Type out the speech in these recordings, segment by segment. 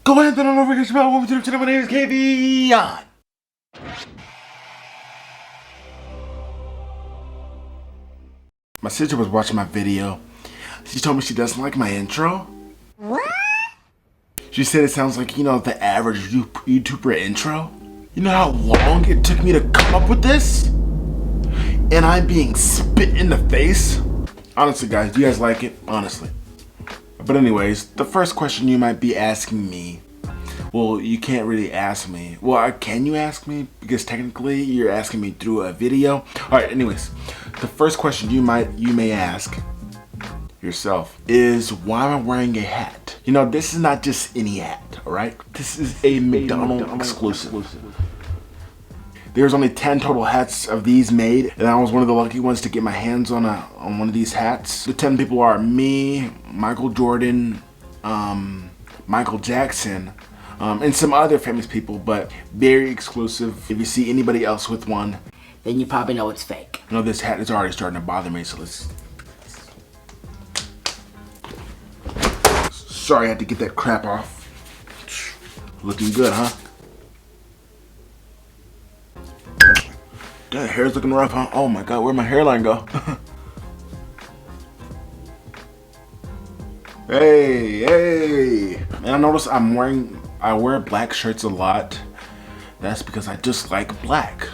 Go ahead and over here, welcome to the channel. My name is KV. My sister was watching my video. She told me she doesn't like my intro. What? She said it sounds like, you know, the average YouTuber intro. You know how long it took me to come up with this? And I'm being spit in the face? Honestly, guys, do you guys like it? Honestly. But anyways, the first question you might be asking me, well, you can't really ask me. Well, can you ask me? Because technically you're asking me through a video. Alright, anyways, the first question you may ask yourself is, why am I wearing a hat? You know, this is not just any hat, alright? This is a McDonald's exclusive. There's only 10 total hats of these made, and I was one of the lucky ones to get my hands on one of these hats. The 10 people are me, Michael Jordan, Michael Jackson, and some other famous people, but very exclusive. If you see anybody else with one, then you probably know it's fake. you know this hat is already starting to bother me, so let's... Sorry, I had to get that crap off. Looking good, huh? That hair's looking rough, huh? Oh my god, where'd my hairline go? Hey! And I notice I wear black shirts a lot. That's because I just like black.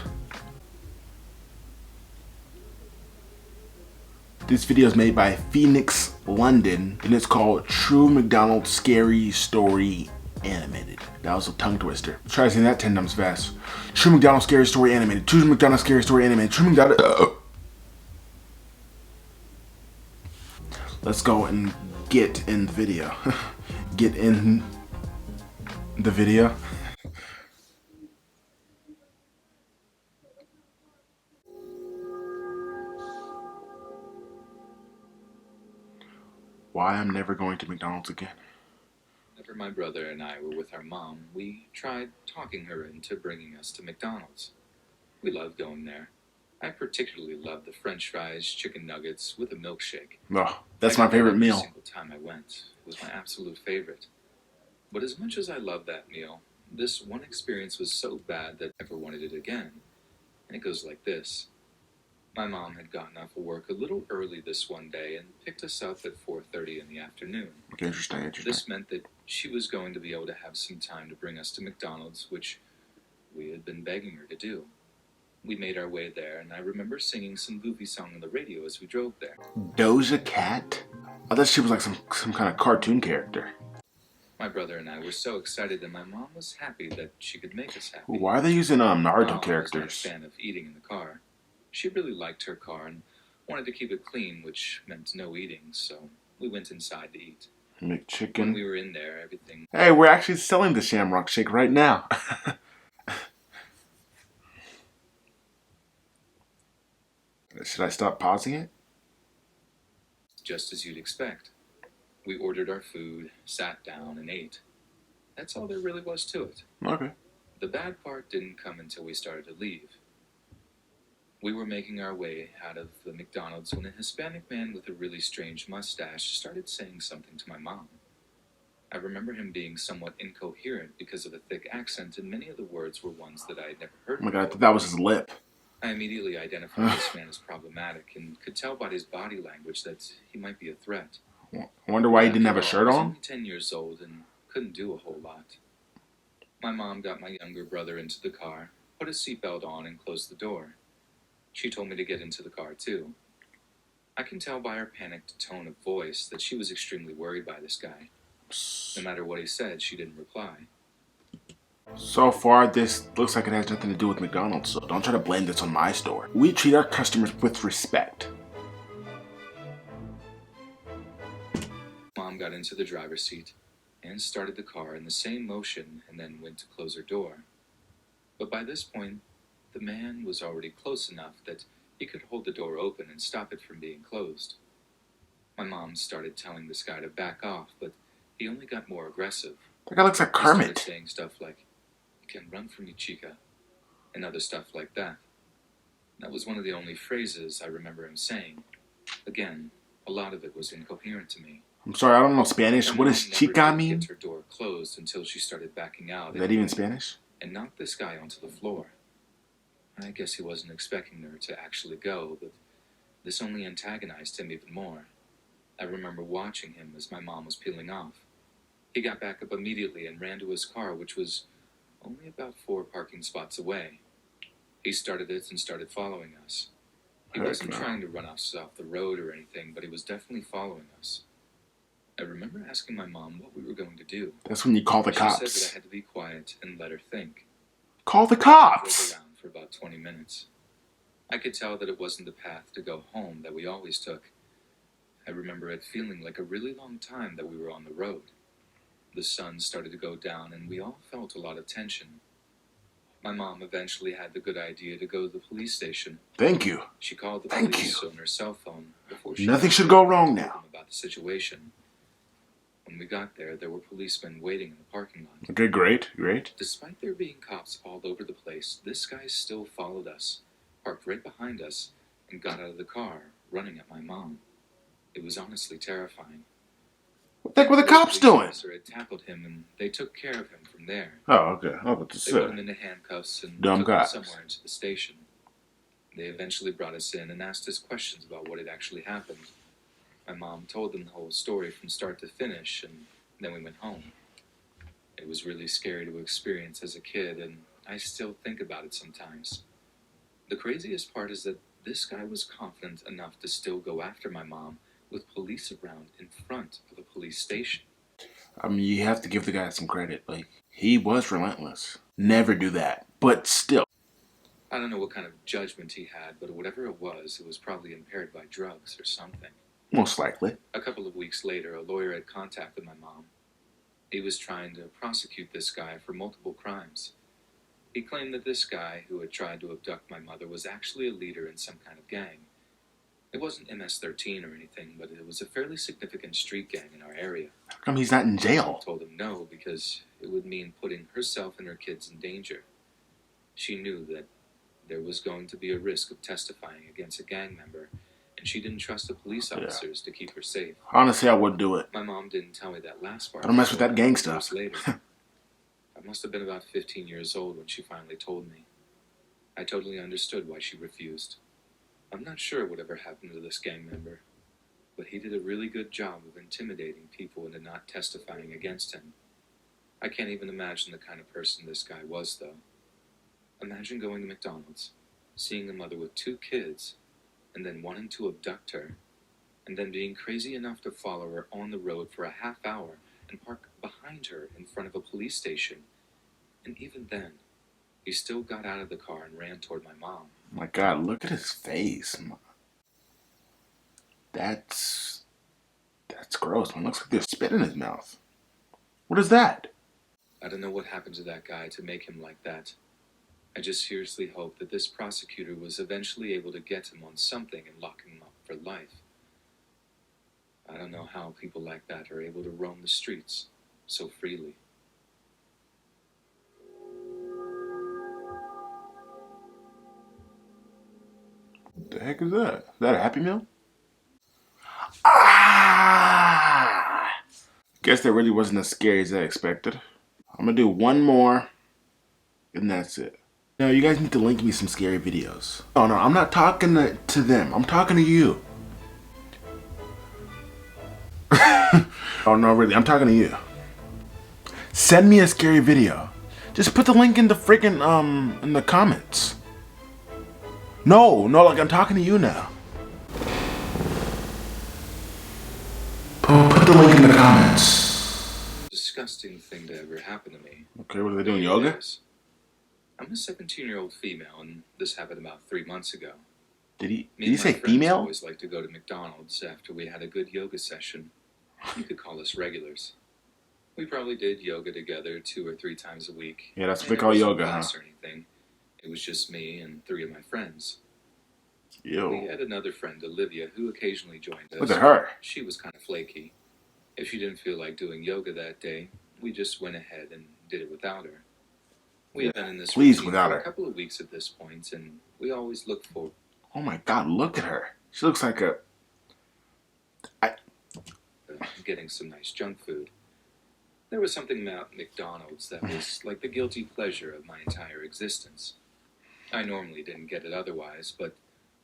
This video is made by Phoenix London, and it's called True McDonald's Scary Story Animated. That was a tongue twister. Try saying that 10 times fast. True McDonald's Scary Story Animated. True McDonald's Scary Story Animated. True McDonald's... Let's go and get in the video. Get in the video. Why I'm never going to McDonald's again. After my brother and I were with our mom, we tried talking her into bringing us to McDonald's. We loved going there. I particularly loved the French fries, chicken nuggets with a milkshake. Oh, that's my favorite meal. Every single time I went, it was my absolute favorite. But as much as I loved that meal, this one experience was so bad that I never wanted it again. And it goes like this. My mom had gotten off of work a little early this one day and picked us up at 4:30 in the afternoon. Okay, interesting. This meant that she was going to be able to have some time to bring us to McDonald's, which we had been begging her to do. We made our way there, and I remember singing some goofy song on the radio as we drove there. Doja Cat? I thought she was like some kind of cartoon character. My brother and I were so excited, and my mom was happy that she could make us happy. Why are they using Naruto Mom characters? was not a fan of eating in the car. She really liked her car and wanted to keep it clean, which meant no eating, so we went inside to eat. McChicken. When we were in there, everything... Hey, we're actually selling the Shamrock Shake right now. Should I stop pausing it? Just as you'd expect. We ordered our food, sat down, and ate. That's all there really was to it. Okay. The bad part didn't come until we started to leave. We were making our way out of the McDonald's when a Hispanic man with a really strange mustache started saying something to my mom. I remember him being somewhat incoherent because of a thick accent, and many of the words were ones that I had never heard Oh my before. god, I thought that was his lip. I immediately identified this man as problematic and could tell by his body language that he might be a threat. I wonder why he didn't have a shirt I was on. only 10 years old and couldn't do a whole lot. My mom got my younger brother into the car, put his seatbelt on, and closed the door. She told me to get into the car, too. I can tell by her panicked tone of voice that she was extremely worried by this guy. No matter what he said, she didn't reply. So far, this looks like it has nothing to do with McDonald's, so don't try to blame this on my store. We treat our customers with respect. Mom got into the driver's seat and started the car in the same motion and then went to close her door. But by this point, the man was already close enough that he could hold the door open and stop it from being closed. My mom started telling this guy to back off, but he only got more aggressive. That guy looks like He started Kermit. saying stuff like, "You can run from me, chica," and other stuff like that. That was one of the only phrases I remember him saying. Again, a lot of it was incoherent to me. I'm sorry, I don't know Spanish. And What my does mom never chica did mean? get her door closed until she started backing out. Is that even Spanish? And knocked this guy onto the floor. I guess he wasn't expecting her to actually go, but this only antagonized him even more. I remember watching him as my mom was peeling off. He got back up immediately and ran to his car, which was only about 4 parking spots away. He started it and started following us. He wasn't trying to run us off the road or anything, but he was definitely following us. I remember asking my mom what we were going to do. That's when you call the She said that cops. I had to be quiet and let her think. Call the We cops! drove around for about 20 minutes. I could tell that it wasn't the path to go home that we always took. I remember it feeling like a really long time that we were on the road. The sun started to go down and we all felt a lot of tension. My mom eventually had the good idea to go to the police station. Thank you. She called the Thank police you. on her cell phone before she Nothing should go wrong told now. them about the situation. When we got there were policemen waiting in the parking lot. Okay, great, great. Despite there being cops all over the place, this guy still followed us, parked right behind us, and got out of the car, running at my mom. It was honestly terrifying. What the heck were the cops doing? Officer had tackled him, and they took care of him from there. Oh, okay. Oh, what to They put say? him into handcuffs and Dumb took him cops. somewhere into the station. They eventually brought us in and asked us questions about what had actually happened. My mom told them the whole story from start to finish, and then we went home. It was really scary to experience as a kid, and I still think about it sometimes. The craziest part is that this guy was confident enough to still go after my mom with police around in front of a police station. I mean, you have to give the guy some credit. Like, he was relentless. Never do that. But still. I don't know what kind of judgment he had, but whatever it was probably impaired by drugs or something. Most likely. A couple of weeks later, a lawyer had contacted my mom. He was trying to prosecute this guy for multiple crimes. He claimed that this guy who had tried to abduct my mother was actually a leader in some kind of gang. It wasn't MS-13 or anything, but it was a fairly significant street gang in our area. How come he's not in I jail? told him no, because it would mean putting herself and her kids in danger. She knew that there was going to be a risk of testifying against a gang member, and she didn't trust the police officers to keep her safe. Honestly, I wouldn't do it. My mom didn't tell me that last part. I don't mess with that gang years stuff. Later. I must have been about 15 years old when she finally told me. I totally understood why she refused. I'm not sure whatever happened to this gang member, but he did a really good job of intimidating people into not testifying against him. I can't even imagine the kind of person this guy was, though. Imagine going to McDonald's, seeing a mother with 2 kids, and then wanting to abduct her, and then being crazy enough to follow her on the road for a half hour and park behind her in front of a police station. And even then, he still got out of the car and ran toward my mom. My God, look at his face. That's gross, man. Looks like there's spit in his mouth. What is that? I don't know what happened to that guy to make him like that. I just seriously hope that this prosecutor was eventually able to get him on something and lock him up for life. I don't know how people like that are able to roam the streets so freely. What the heck is that? Is that a Happy Meal? Ah! Guess that really wasn't as scary as I expected. I'm gonna do one more, and that's it. Now, you guys need to link me some scary videos. Oh no, I'm not talking to them. I'm talking to you. Oh no, really, I'm talking to you. Send me a scary video. Just put the link in the freaking in the comments. No, like I'm talking to you now. Put the link in the comments. Disgusting thing to ever happen to me. Okay, what are they doing, yoga? Yes. I'm a 17-year-old female, and this happened about 3 months ago. Did Me he and my say friends female? always like to go to McDonald's after we had a good yoga session. You could call us regulars. We probably did yoga together 2 or 3 times a week. Yeah, that's what And they call it wasn't yoga, huh? class or anything. It was just me and 3 of my friends. We Yo, had another friend, Olivia, who occasionally joined us. look at her. She was kind of flaky. If she didn't feel like doing yoga that day, we just went ahead and did it without her. We had been in this Please, routine without for her. a couple of weeks at this point, and we always looked for. Oh my God, look at her. She looks like a. getting some nice junk food. There was something about McDonald's that was like the guilty pleasure of my entire existence. I normally didn't get it otherwise, but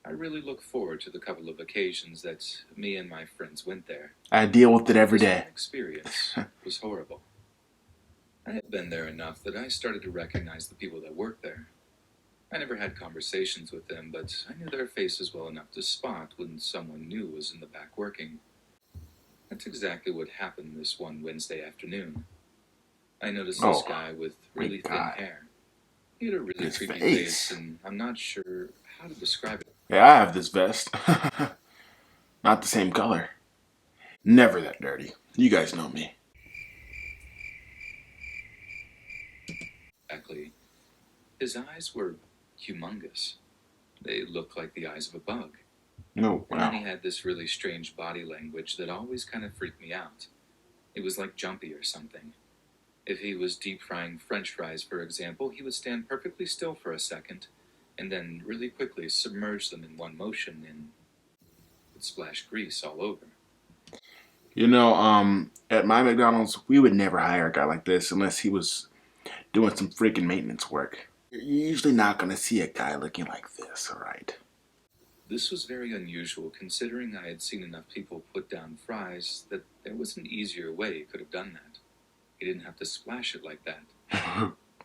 I really look forward to the couple of occasions that me and my friends went there. I deal with it every This day. one experience was horrible. I had been there enough that I started to recognize the people that worked there. I never had conversations with them, but I knew their faces well enough to spot when someone new was in the back working. That's exactly what happened this one Wednesday afternoon. I noticed this guy with really thin hair. He had a really creepy face, and I'm not sure how to describe it. Yeah, I have this vest. Not the same color. Never that dirty. You guys know me. Exactly. His eyes were humongous. They looked like the eyes of a bug. No, And then he had this really strange body language that always kind of freaked me out. It was like jumpy or something. If he was deep frying French fries, for example, he would stand perfectly still for a second, and then really quickly submerge them in one motion and would splash grease all over. You know, at my McDonald's, we would never hire a guy like this unless he was doing some freaking maintenance work. You're usually not going to see a guy looking like this, alright? This was very unusual, considering I had seen enough people put down fries that there was an easier way he could have done that. He didn't have to splash it like that.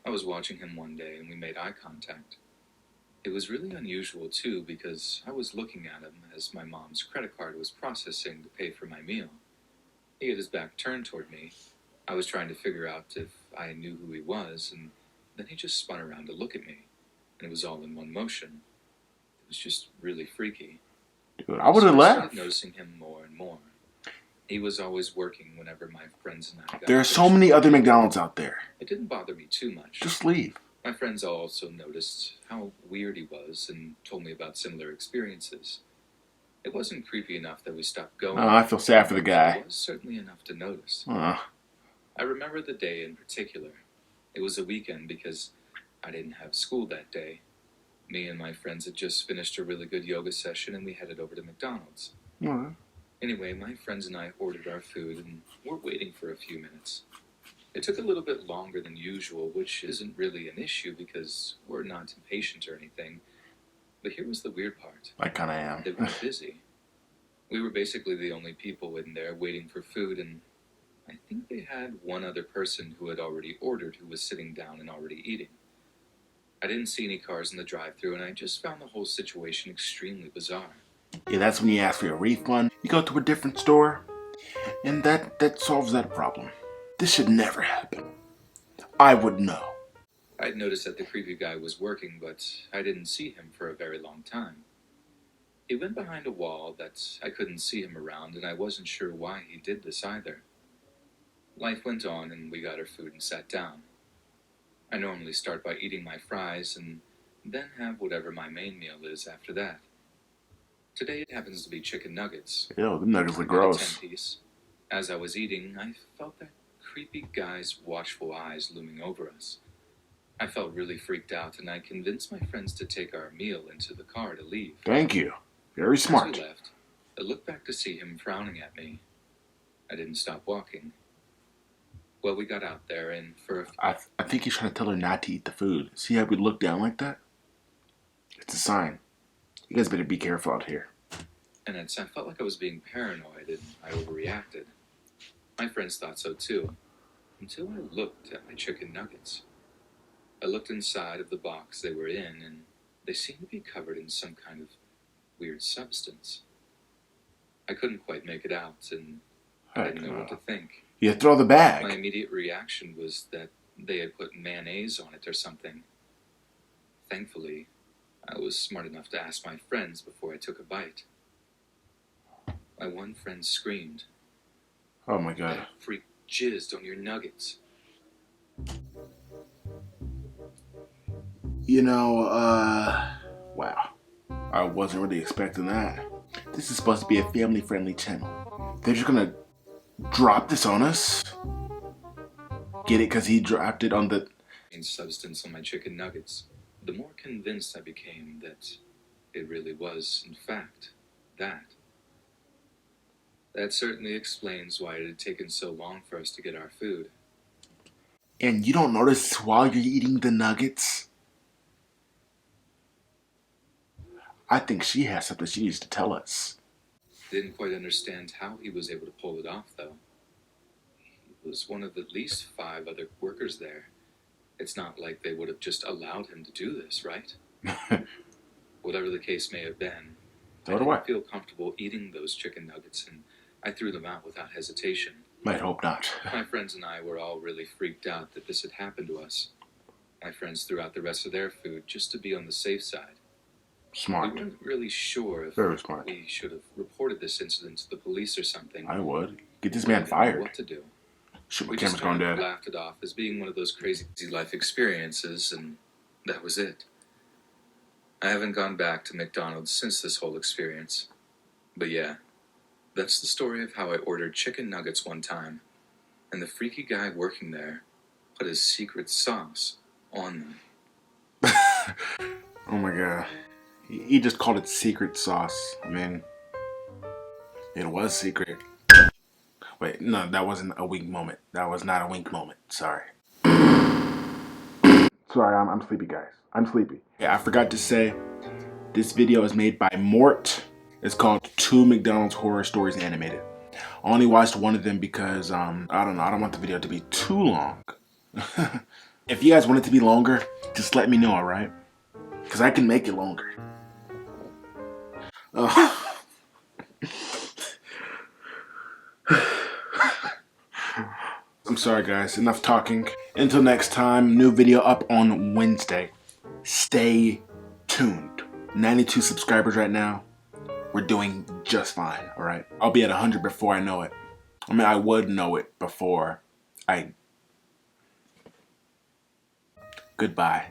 I was watching him one day and we made eye contact. It was really unusual too because I was looking at him as my mom's credit card was processing to pay for my meal. He had his back turned toward me. I was trying to figure out if I knew who he was, and then he just spun around to look at me, and it was all in one motion. It was just really freaky. Dude, I would have left. I started noticing him more and more. He was always working whenever my friends and I got There are so many other McDonald's out there. It didn't bother me too much. Just leave. My friends also noticed how weird he was and told me about similar experiences. It wasn't creepy enough that we stopped going. Oh, I feel sad for the guy. It was certainly enough to notice. Oh. I remember the day in particular. It was a weekend because I didn't have school that day. Me and my friends had just finished a really good yoga session and we headed over to McDonald's. Anyway, my friends and I ordered our food and were waiting for a few minutes. It took a little bit longer than usual, which isn't really an issue because we're not impatient or anything. But here was the weird part. I kind of am. They were busy. We were basically the only people in there waiting for food, and I think they had one other person who had already ordered who was sitting down and already eating. I didn't see any cars in the drive-thru, and I just found the whole situation extremely bizarre. Yeah, that's when you ask for your refund. You go to a different store, and that solves that problem. This should never happen. I would know. I'd noticed that the creepy guy was working, but I didn't see him for a very long time. He went behind a wall that I couldn't see him around, and I wasn't sure why he did this either. Life went on, and we got our food and sat down. I normally start by eating my fries, and then have whatever my main meal is after that. Today it happens to be chicken nuggets. Ew, the nuggets are I got a gross. 10-piece. As I was eating, I felt that creepy guy's watchful eyes looming over us. I felt really freaked out, and I convinced my friends to take our meal into the car to leave. Thank you. Very smart. As we left, I looked back to see him frowning at me. I didn't stop walking. Well, we got out there, and for I think he's trying to tell her not to eat the food. See how we look down like that? It's a sign. You guys better be careful out here. And I felt like I was being paranoid, and I overreacted. My friends thought so too, until I looked at my chicken nuggets. I looked inside of the box they were in, and they seemed to be covered in some kind of weird substance. I couldn't quite make it out, and I didn't know what to think. You throw the bag. My immediate reaction was that they had put mayonnaise on it or something. Thankfully, I was smart enough to ask my friends before I took a bite. My one friend screamed, Oh my god. "That freak jizzed on your nuggets." You know, wow. I wasn't really expecting that. This is supposed to be a family-friendly channel. They're just gonna drop this on us? Get it? Because he dropped it on the... substance on my chicken nuggets. The more convinced I became that it really was, in fact, that. That certainly explains why it had taken so long for us to get our food. And you don't notice while you're eating the nuggets? I think she has something she needs to tell us. Didn't quite understand how he was able to pull it off, though. He was one of at least 5 other workers there. It's not like they would have just allowed him to do this, right? Whatever the case may have been, So I do I. didn't feel comfortable eating those chicken nuggets, and I threw them out without hesitation. Might hope not. My friends and I were all really freaked out that this had happened to us. My friends threw out the rest of their food just to be on the safe side. Smart. We weren't really sure if Very smart. we should have reported this incident to the police or something. I would. Get this We man didn't know fired. what to do. Shit, my We camera's just going kind of dead. laughed it off as being one of those crazy life experiences, and that was it. I haven't gone back to McDonald's since this whole experience. But yeah, that's the story of how I ordered chicken nuggets one time, and the freaky guy working there put his secret sauce on them. Oh my god. He just called it secret sauce. I mean, it was secret. Wait, no, that wasn't a wink moment. That was not a wink moment. Sorry. Sorry, I'm sleepy, guys. I'm sleepy. Yeah, I forgot to say, this video is made by Mort. It's called 2 McDonald's Horror Stories Animated. I only watched one of them because, I don't know, I don't want the video to be too long. If you guys want it to be longer, just let me know, alright? Because I can make it longer. I'm sorry guys, enough talking. Until next time, new video up on Wednesday. Stay tuned. 92 subscribers right now. We're doing just fine, alright? I'll be at 100 before I know it. I mean, I would know it before I... Goodbye.